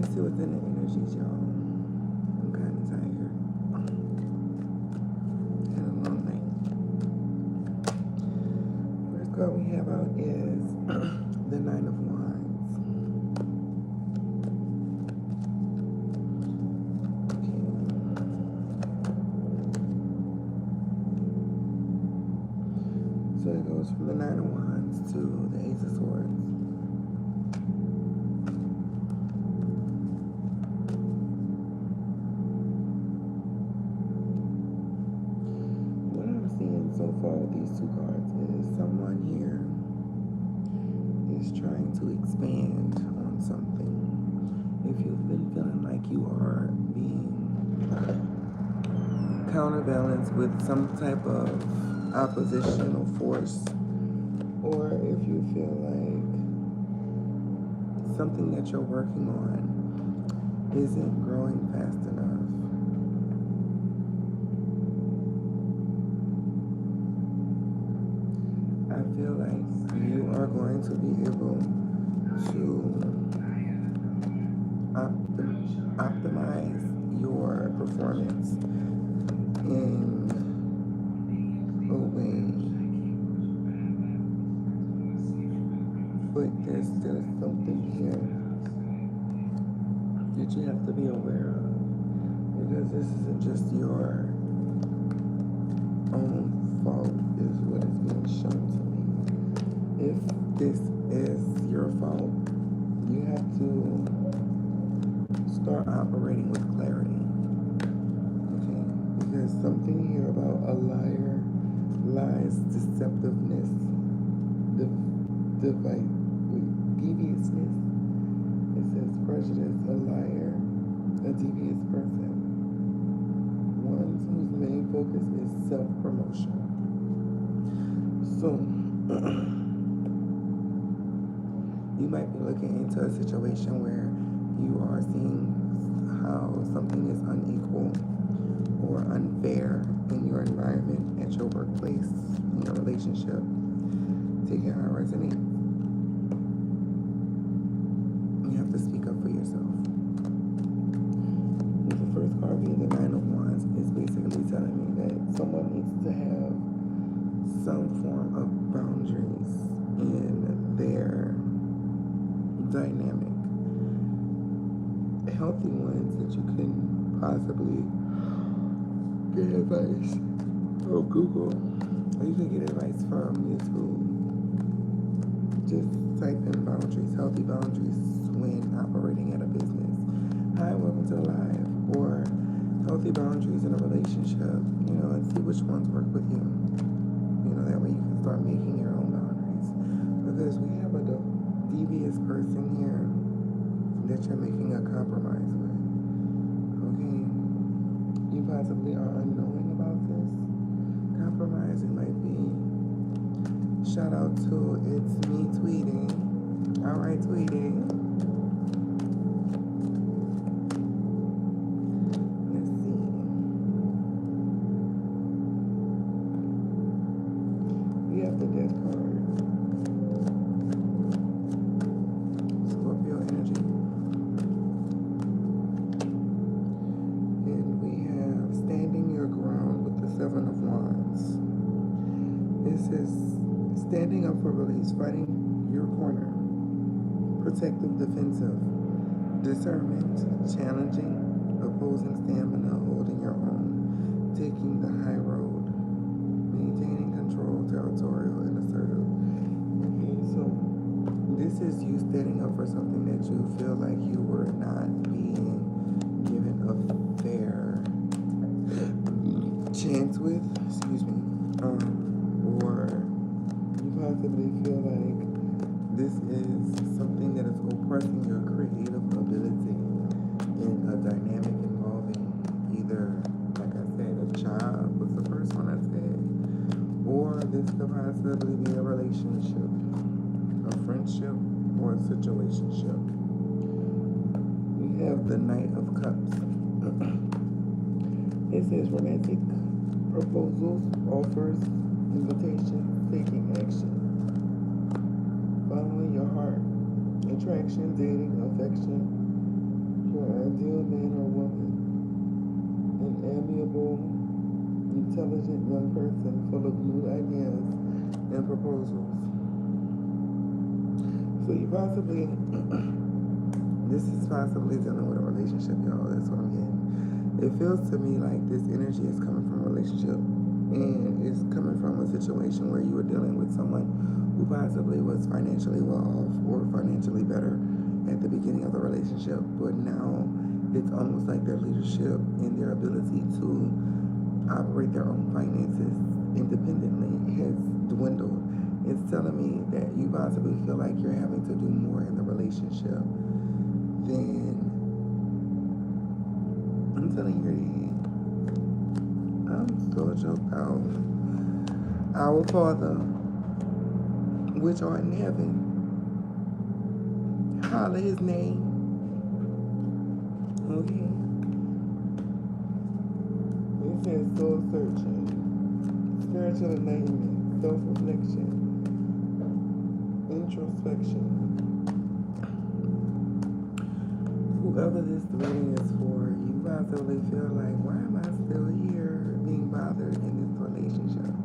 me see what's in the energies, y'all. I'm kind of tired. Had a long night. First card we have out is the Nine of Wands. Okay. So it goes from the Nine of Wands to the Ace of Swords. So far with these two cards is someone here is trying to expand on something. If you've been feeling like you are being counterbalanced with some type of opposition or force, or if you feel like something that you're working on isn't growing fast enough, I feel like you are going to be able to optimize your performance in a way, but there's still something here that you have to be aware of, because this isn't just your own fault is what is being shown to me. If this is your fault, you have to start operating with clarity. Okay? Because something here about a liar, lies, deceptiveness, deviousness. It says prejudice, a liar, a devious person. One whose main focus is self-promotion. So, you might be looking into a situation where you are seeing how something is unequal or unfair in your environment, at your workplace, in your relationship. Take it how it resonates. You have to speak up for yourself. The first card being the Nine of Wands is basically telling me that someone needs to have some form of boundaries in their dynamic. Healthy ones that you can possibly get advice from Google, or you can get advice from YouTube. Just type in boundaries, healthy boundaries when operating at a business. Hi, welcome to the live. Or healthy boundaries in a relationship, and see which ones work with you. That way you can start making your own boundaries. Because we have a devious person here that you're making a compromise with. Okay? You possibly are unknowing about this. Compromising might be, shout out to It's Me Tweeting. Alright, Tweeting. The Death card. Scorpio energy. And we have standing your ground with the Seven of Wands. This is standing up for beliefs, fighting your corner, protective, defensive, discernment, challenging, opposing stamina, holding your own, taking the high road, maintaining control, territorial, and assertive. Okay, so this is you standing up for something that you feel like you were not being given a fair chance with, or you possibly feel like this is something that is oppressing your creative ability in a dynamic involving either, like I said, a job was the first one I said, or this could possibly be a relationship, a friendship, or a situationship. We have the Knight of Cups. It says romantic proposals, offers, invitations, taking action, following your heart, attraction, dating, affection, capable, intelligent young person full of new ideas and proposals. So you possibly, this is possibly dealing with a relationship, y'all. That's what I'm getting. It feels to me like this energy is coming from a relationship, and it's coming from a situation where you were dealing with someone who possibly was financially well off or financially better at the beginning of the relationship, but now it's almost like their leadership and their ability to operate their own finances independently has dwindled. It's telling me that you possibly feel like you're having to do more in the relationship than, I'm telling you, I'm so choked out. Our Father, which art in heaven, holler his name. Okay. It says soul searching, spiritual enlightenment, self-reflection, introspection. Whoever this reading is for, you possibly feel like, why am I still here being bothered in this relationship?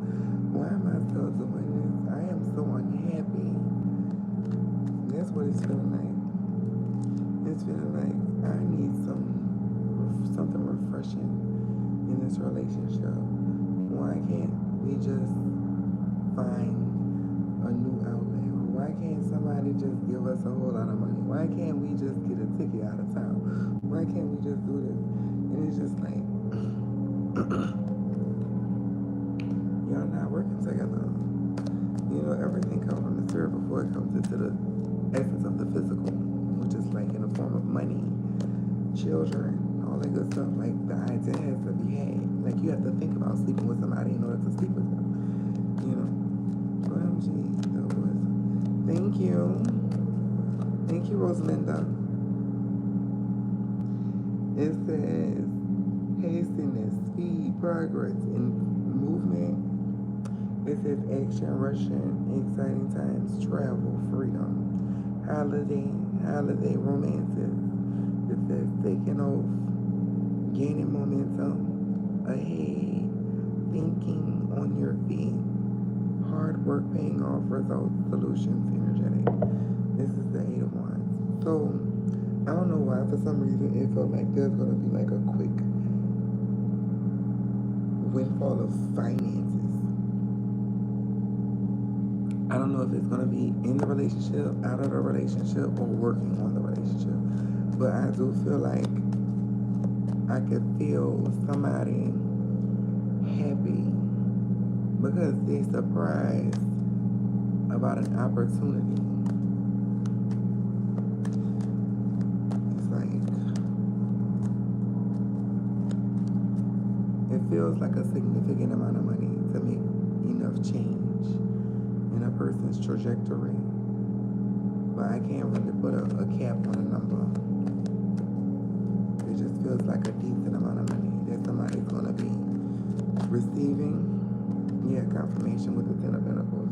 Why am I still doing this? I am so unhappy. That's what it's feeling like. It's feeling like I need something refreshing in this relationship. Why can't we just find a new outlet? Why can't somebody just give us a whole lot of money? Why can't we just get a ticket out of town? Why can't we just do this? And it's just like, y'all not working together. You know, everything comes from the spirit before it comes into the essence of the physical, which is like in the form of money, children, all that good stuff. Like the idea has to be had. Like you have to think about sleeping with somebody in order to sleep with them. You know. OMG, that was. Thank you. Thank you, Rosalinda. It says hastiness, speed, progress, and movement. It says action, rushing, exciting times, travel, freedom, holiday romances. It says taking off, gaining momentum, ahead, thinking on your feet, hard work paying off, results, solutions, energetic. This is the 8 of Wands. So I don't know why, for some reason it felt like there's gonna be like a quick windfall of finances. I don't know if it's going to be in the relationship, out of the relationship, or working on the relationship. But I do feel like I could feel somebody happy because they're surprised about an opportunity. It's like, it feels like a significant amount of money to make enough change in a person's trajectory, but I can't really put a cap on a number. It just feels like a decent amount of money that somebody's gonna be receiving. Yeah, confirmation with the 10 of Pentacles.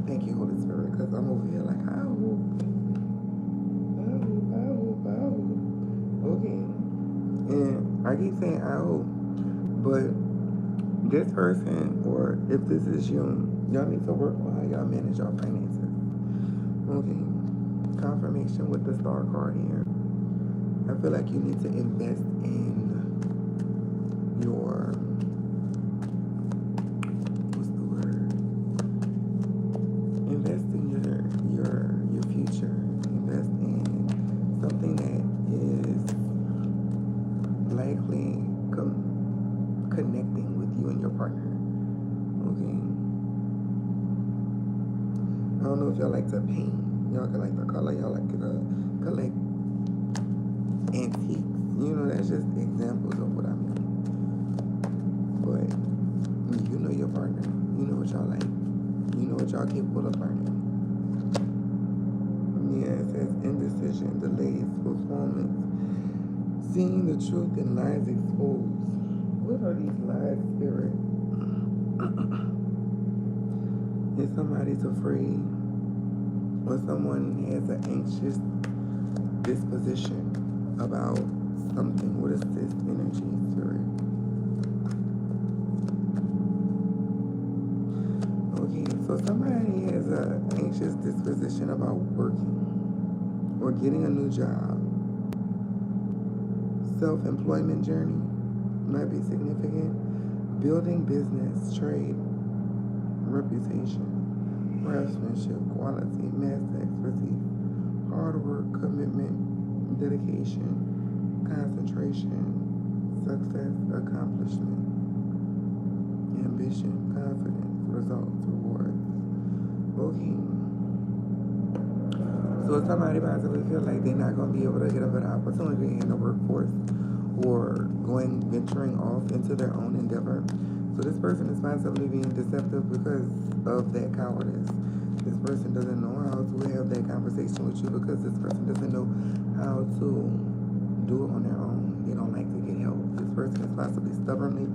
Thank you, Holy Spirit, because I'm over here like, I hope. Okay. And I keep saying I hope, but this person, or if this is you, y'all need to work on how y'all manage your finances. Okay. Confirmation with the Star card here. I feel like you need to invest in your, what's the word? Invest in your future. Invest in something that is likely connecting with you and your partner. Okay. I don't know if y'all like to paint. Y'all can like the color. Y'all like to collect antiques. You know, that's just examples of what I mean. But you know your partner. You know what y'all like. You know what y'all capable of learning. Yeah, it says indecision, delays, postponements, seeing the truth and lies exposed. What are these lies, Spirit? Is somebody's afraid, or someone has an anxious disposition about something. What is this energy, Spirit? So somebody has an anxious disposition about working or getting a new job. Self-employment journey might be significant. Building business, trade, reputation, craftsmanship, quality, master expertise, hard work, commitment, dedication, concentration, success, accomplishment, ambition, confidence, results, rewards. Okay. So somebody possibly feel like they're not going to be able to get a better opportunity in the workforce or venturing off into their own endeavor. So this person is possibly being deceptive because of that cowardice. This person doesn't know how to have that conversation with you because this person doesn't know how to do it on their own. They don't like to get help. This person is possibly stubbornly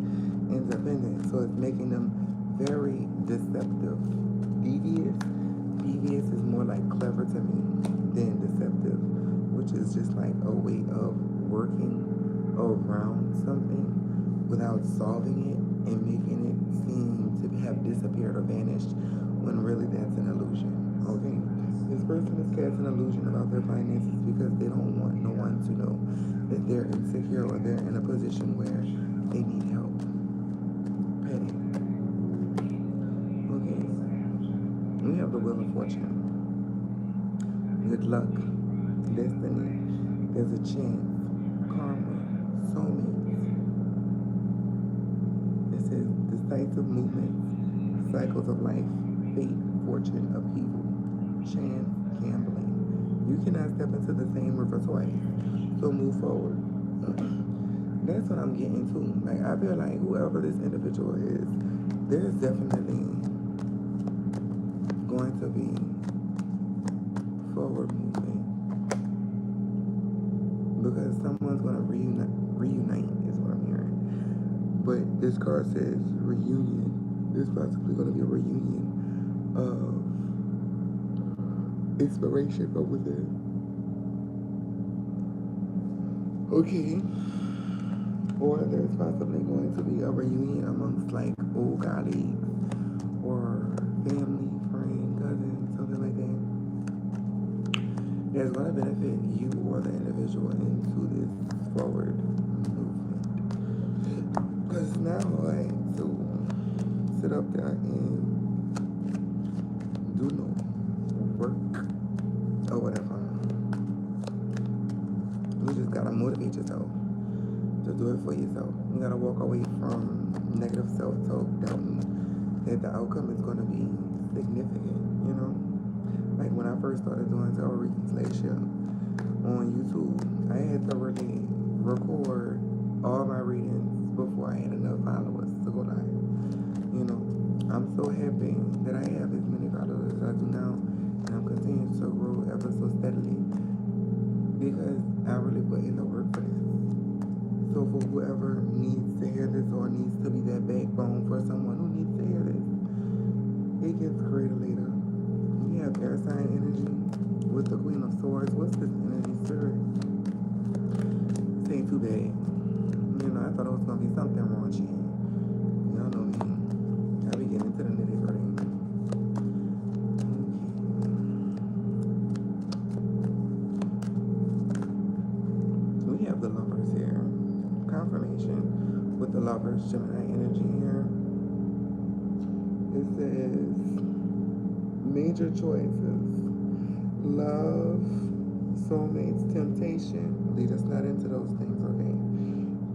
independent. So it's making them very deceptive. Devious is more like clever to me than deceptive, which is just like a way of working around something without solving it and making it seem to have disappeared or vanished when really that's an illusion. Okay? This person is casting an illusion about their finances because they don't want no one to know that they're insecure or they're in a position where they need help. Petty. Okay. We have the Wheel of Fortune. Good luck. Destiny. There's a chance. Karma. Soulmates. It says decisive movements. Cycles of life. Fate. Fortune. Upheaval. Chance. Gambling. You cannot step into the same river twice. So move forward. That's what I'm getting to. Like, I feel like whoever this individual is, there's definitely going to be forward movement because someone's going to reunite is what I'm hearing. But this card says reunion. There's possibly going to be a reunion of inspiration from within. Okay. Or there's possibly going to be a reunion amongst like old colleagues or family, friend, cousin, something like that. That's going to benefit you or the individual into this forward movement. Because it's not hard to sit up there and do no work or whatever. You just got to motivate yourself to do it for yourself. You got to walk away from negative self-talk, doubting that the outcome is going to be significant, you know? Like when I first started doing tarot readings last year on YouTube, I had to really record all my readings before I had enough followers to go live. You know, I'm so happy that I have as many followers as I do now, and I'm continuing to grow ever so steadily because I really put in the work for this. So for whoever needs to hear this or needs to be that backbone for someone who needs to hear this, it gets greater later. We have air sign energy with the Queen of Swords. What's this energy, spirit? This ain't too bad. You know, I thought it was going to be something raunchy. Y'all know me. I be getting into the nitty gritty. We have the Lovers here. Confirmation with the Lovers, Gemini energy here. It says major choices, love, soulmates, temptation. Lead us not into those things, okay?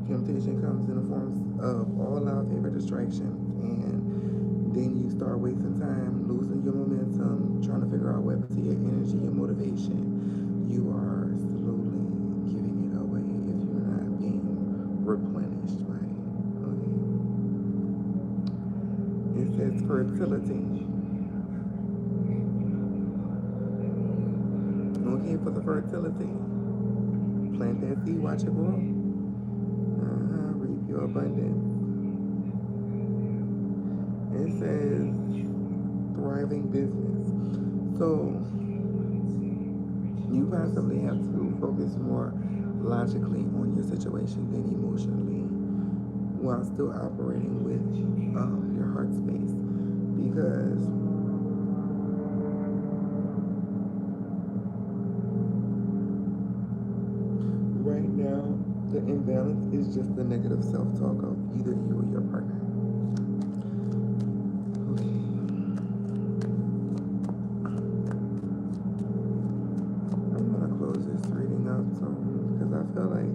Temptation comes in the forms of all our favorite distractions, and then you start wasting time, losing your momentum, trying to figure out where to your energy, your motivation. You are slowly giving it away if you're not being replenished by it, okay? It says fertility. Okay, for the fertility, plant that seed, watch it grow. Reap your abundance. It says thriving business. So you possibly have to focus more logically on your situation than emotionally while still operating with your heart space, because right now, the imbalance is just the negative self-talk of either you or your partner. Okay. I'm gonna close this reading up because I feel like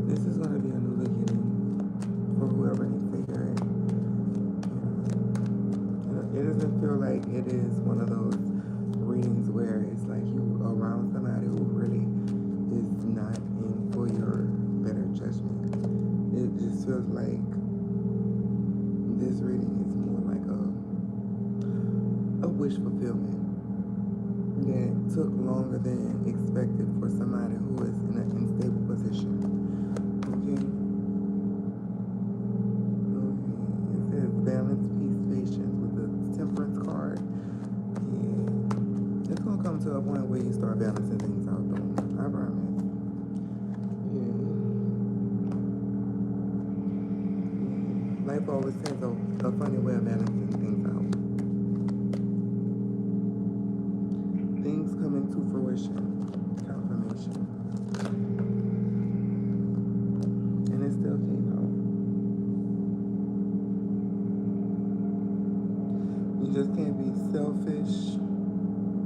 this is gonna be a new beginning for whoever needs to hear it. It doesn't feel like it is one of those readings where it's like you around somebody who really is not in for your better judgment. It just feels like this reading is more like a wish fulfillment that took longer than expected for somebody who is in an unstable position. Okay? It says balance, peace, patience with the Temperance card. Yeah. It's gonna come to a point where you start balancing things out, though. I promise. Yeah. Life always has a funny way of balancing things out. Things coming to fruition, confirmation, and it still came out. You just can't be selfish,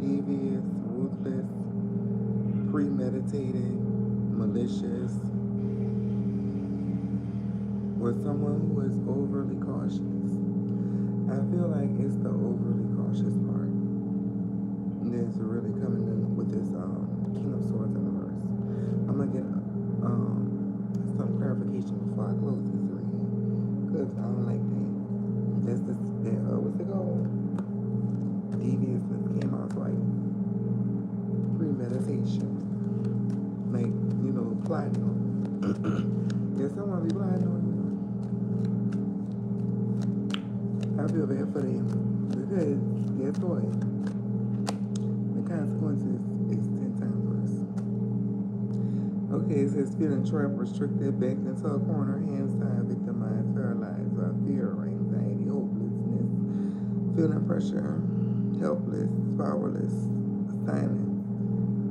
devious, ruthless, premeditated, malicious, with someone who is overly cautious. I feel like it's the overly cautious part that's really coming in with this King of Swords in reverse. I'm gonna get some clarification before I close this reading, because I don't like that. That's what's it called? Deviousness came out twice. Premeditation, like plotting on. If someone be plotting on you, I feel bad for them, because guess what? The consequences is 10 times worse. Okay, it says feeling trapped, restricted, backed into a corner, hands tied, victimized, paralyzed by fear, anxiety, hopelessness, feeling pressure, helpless, powerless, silence.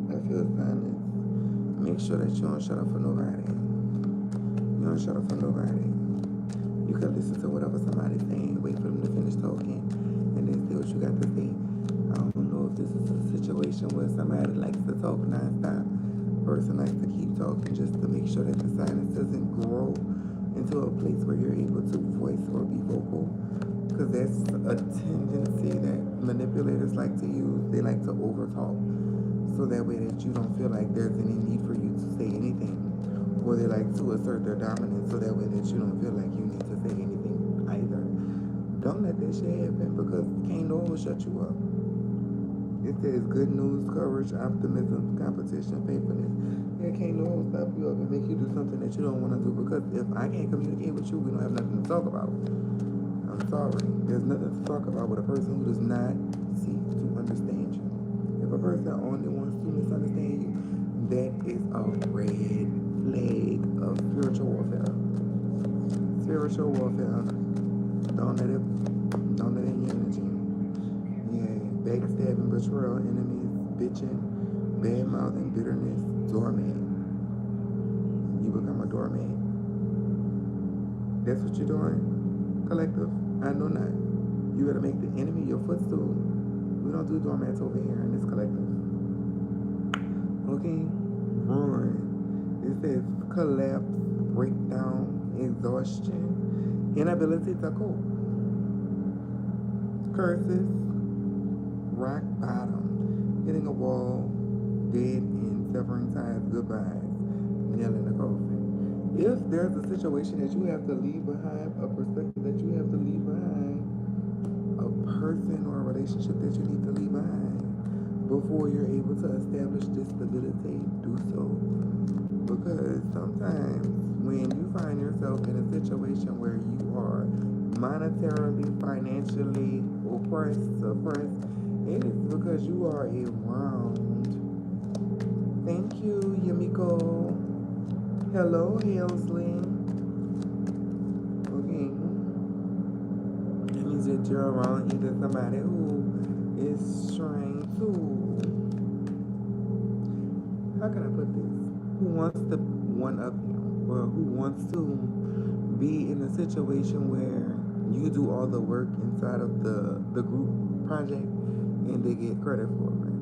I feel silence. Make sure that you don't shut up for nobody. You don't shut up for nobody. You can listen to whatever somebody's saying, wait for them to finish talking, and then see what you got to say. I don't know if this is a situation where somebody likes to talk nonstop. Person likes to keep talking just to make sure that the silence doesn't grow into a place where you're able to voice or be vocal. Because that's a tendency that manipulators like to use. They like to overtalk, so that way that you don't feel like there's any need for you to say anything. Or they like to assert their dominance, so that way that you don't feel like you need to say anything either. Don't let that shit happen, because can't no one shut you up. It says good news, courage, optimism, competition, faithfulness. Yeah, can't no one stop you up and make you do something that you don't want to do, because if I can't communicate with you, we don't have nothing to talk about. I'm sorry. There's nothing to talk about with a person who does not seek to understand you. If a person only wants to misunderstand you, that is a red flag of spiritual warfare. Spiritual warfare. Don't let it in your energy. Yeah, backstabbing, betrayal, enemies, bitching, bad mouthing, bitterness, doormat. You become a doormat. That's what you're doing, collective. I know not. You gotta make the enemy your footstool. We don't do doormats over here in this collective. Okay? Ruin. It says collapse, breakdown, exhaustion, inability to cope. Curses, rock bottom, hitting a wall, dead end, severing ties, goodbyes, nail in the coffin. If there's a situation that you have to leave behind, a perspective that you have to leave behind, a person or a relationship that you need to leave behind, before you're able to establish this stability, do so. Because sometimes when you find yourself in a situation where you are monetarily, financially suppressed, it is because you are around. Thank you, Yumiko. Hello, Halesling. Okay. It means that you're around either somebody who is trying to, how can I put this? who wants to one up you, or who wants to be in a situation where you do all the work inside of the group project and they get credit for it.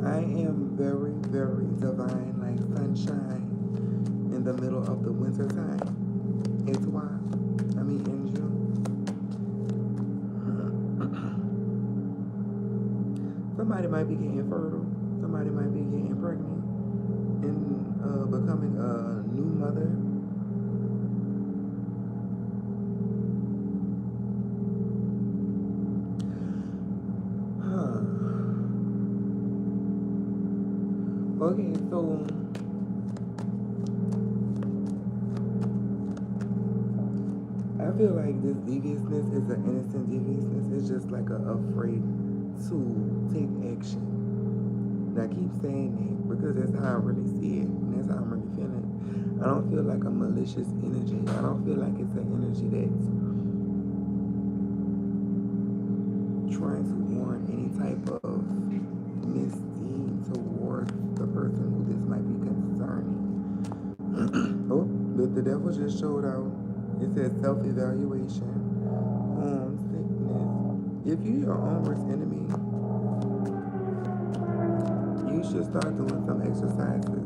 I am very, very divine, like sunshine in the middle of the winter time. It's why. I mean, in June. Somebody might be getting fertile. Somebody might be getting pregnant and becoming a new mother. Okay, so I feel like this deviousness is an innocent deviousness. It's just like afraid to take action. And I keep saying that because that's how I really see it, and that's how I'm really feeling. I don't feel like a malicious energy. I don't feel like it's an energy that's trying to warrant any type of misdeed towards the person who this might be concerning. Oh, the devil just showed out. It says self-evaluation, homesickness. If you're your own worst enemy, you should start doing some exercises.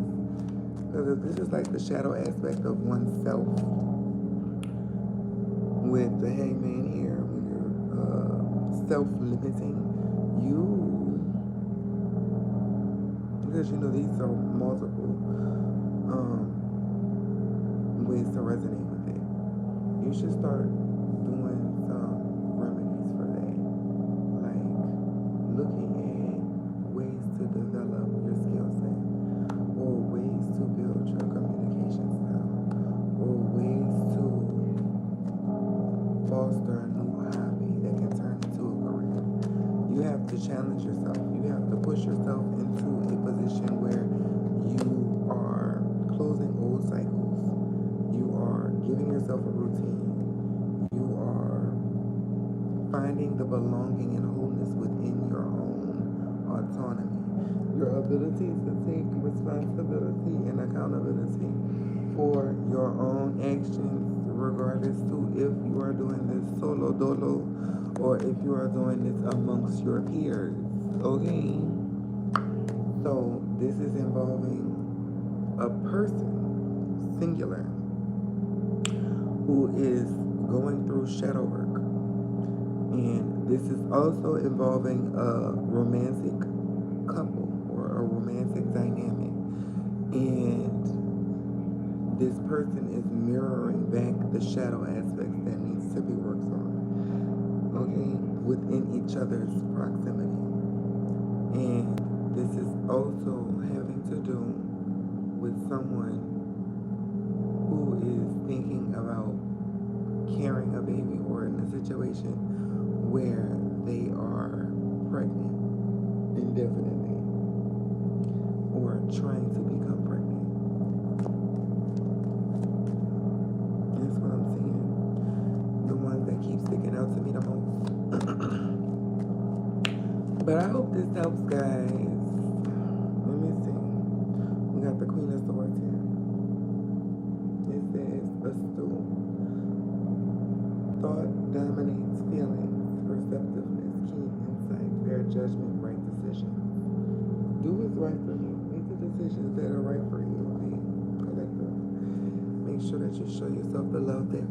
Because this is like the shadow aspect of oneself. With the hangman here, when you're self-limiting, because you know these are multiple ways to resonate with it. You should start doing some remedies for that, like looking at ways to develop your skill set, or ways to build your communication style, or ways to foster a new hobby that can turn into a career. You have to challenge yourself. You have to push yourself into a position where you are closing old cycles. You are giving yourself a routine. You are finding the belonging and wholeness within your own autonomy. Your ability to take responsibility and accountability for your own actions, regardless to if you are doing this solo dolo or if you are doing this amongst your peers. Okay? So this is involving a person, singular, who is going through shadow work. And this is also involving a romantic couple or a romantic dynamic. And this person is mirroring back the shadow aspects that needs to be worked on. Okay? Within each other's proximity. And this is also having to do with someone who is thinking about carrying a baby, or in a situation where they are pregnant indefinitely or trying to become pregnant. That's what I'm seeing. The ones that keep sticking out to me the most. But I hope this helps, guys. Let me see. We got the Queen of Swords here. It says a stool. Thought dominates feelings, perceptiveness, keen insight, fair judgment, right decisions. Do what's right for you. Make the decisions that are right for you. Be collective. Make sure that you show yourself the love that